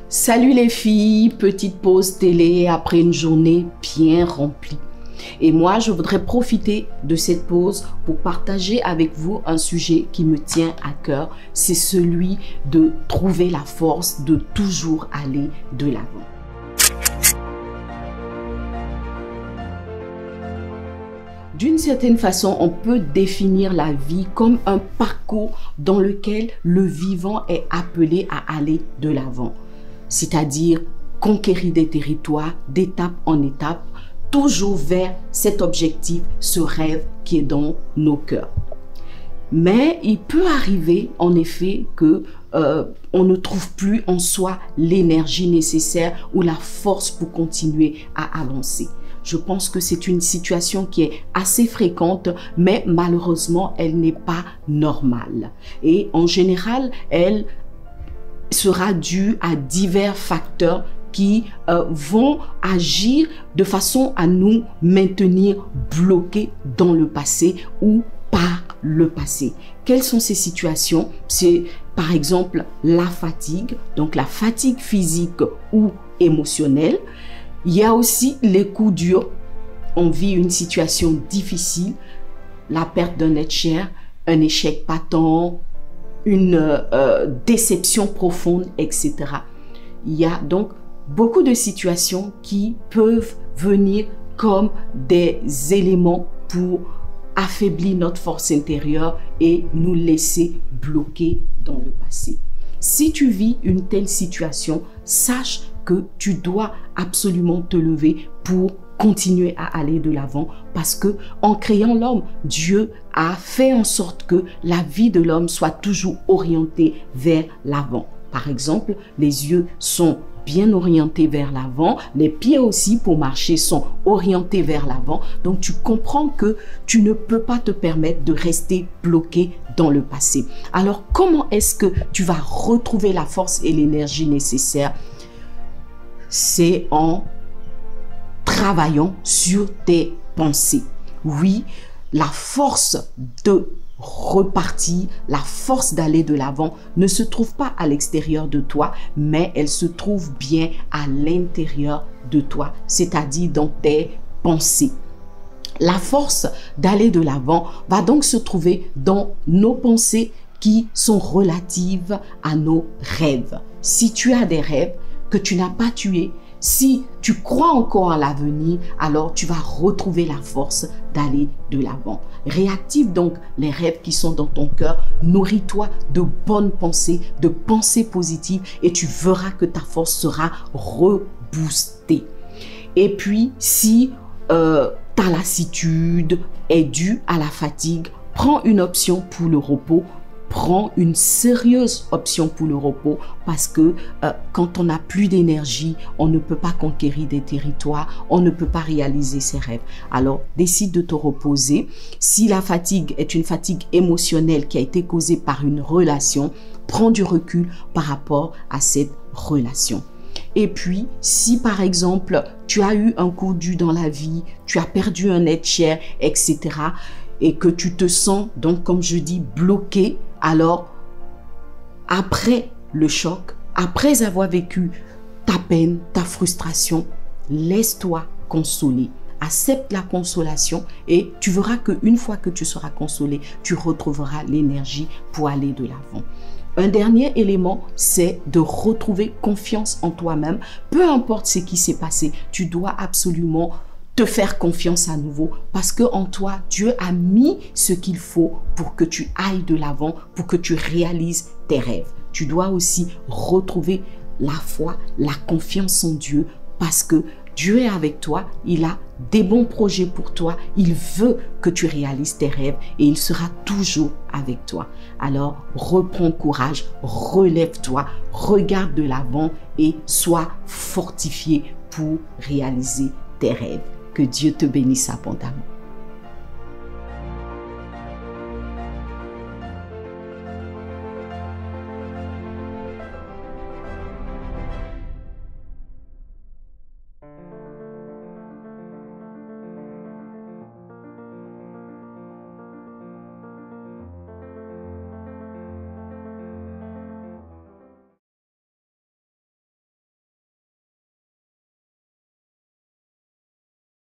Salut les filles, petite pause télé après une journée bien remplie. Et moi, je voudrais profiter de cette pause pour partager avec vous un sujet qui me tient à cœur. C'est celui de trouver la force de toujours aller de l'avant. D'une certaine façon, on peut définir la vie comme un parcours dans lequel le vivant est appelé à aller de l'avant. C'est-à-dire conquérir des territoires d'étape en étape, toujours vers cet objectif, ce rêve qui est dans nos cœurs. Mais il peut arriver en effet que on ne trouve plus en soi l'énergie nécessaire ou la force pour continuer à avancer. Je pense que c'est une situation qui est assez fréquente, mais malheureusement, elle n'est pas normale. Et en général, elle sera due à divers facteurs qui vont agir de façon à nous maintenir bloqués dans le passé ou par le passé. Quelles sont ces situations? C'est par exemple la fatigue, donc la fatigue physique ou émotionnelle. Il y a aussi les coups durs. On vit une situation difficile, la perte d'un être cher, un échec patent, une déception profonde, etc. Il y a donc beaucoup de situations qui peuvent venir comme des éléments pour affaiblir notre force intérieure et nous laisser bloquer dans le passé. Si tu vis une telle situation, sache que tu dois absolument te lever pour continuer à aller de l'avant, parce que en créant l'homme, Dieu a fait en sorte que la vie de l'homme soit toujours orientée vers l'avant. Par exemple, les yeux sont bien orientés vers l'avant, les pieds aussi pour marcher sont orientés vers l'avant. Donc tu comprends que tu ne peux pas te permettre de rester bloqué dans le passé. Alors comment est-ce que tu vas retrouver la force et l'énergie nécessaires? C'est en travaillant sur tes pensées. Oui, la force de repartir, la force d'aller de l'avant ne se trouve pas à l'extérieur de toi, mais elle se trouve bien à l'intérieur de toi, c'est-à-dire dans tes pensées. La force d'aller de l'avant va donc se trouver dans nos pensées qui sont relatives à nos rêves. Si tu as des rêves que tu n'as pas tués, si tu crois encore à l'avenir, alors tu vas retrouver la force d'aller de l'avant. Réactive donc les rêves qui sont dans ton cœur. Nourris-toi de bonnes pensées, de pensées positives et tu verras que ta force sera reboostée. Et puis, si ta lassitude est due à la fatigue, prends une option pour le repos. Prends une sérieuse option pour le repos parce que quand on n'a plus d'énergie, on ne peut pas conquérir des territoires, on ne peut pas réaliser ses rêves. Alors, décide de te reposer. Si la fatigue est une fatigue émotionnelle qui a été causée par une relation, prends du recul par rapport à cette relation. Et puis, si par exemple, tu as eu un coup dur dans la vie, tu as perdu un être cher, etc., et que tu te sens, donc comme je dis, bloqué, alors après le choc, après avoir vécu ta peine, ta frustration, laisse-toi consoler. Accepte la consolation et tu verras qu'une fois que tu seras consolé, tu retrouveras l'énergie pour aller de l'avant. Un dernier élément, c'est de retrouver confiance en toi-même. Peu importe ce qui s'est passé, tu dois absolument te faire confiance à nouveau parce que en toi, Dieu a mis ce qu'il faut pour que tu ailles de l'avant, pour que tu réalises tes rêves. Tu dois aussi retrouver la foi, la confiance en Dieu parce que Dieu est avec toi, il a des bons projets pour toi, il veut que tu réalises tes rêves et il sera toujours avec toi. Alors, reprends courage, relève-toi, regarde de l'avant et sois fortifié pour réaliser tes rêves. Que Dieu te bénisse abondamment.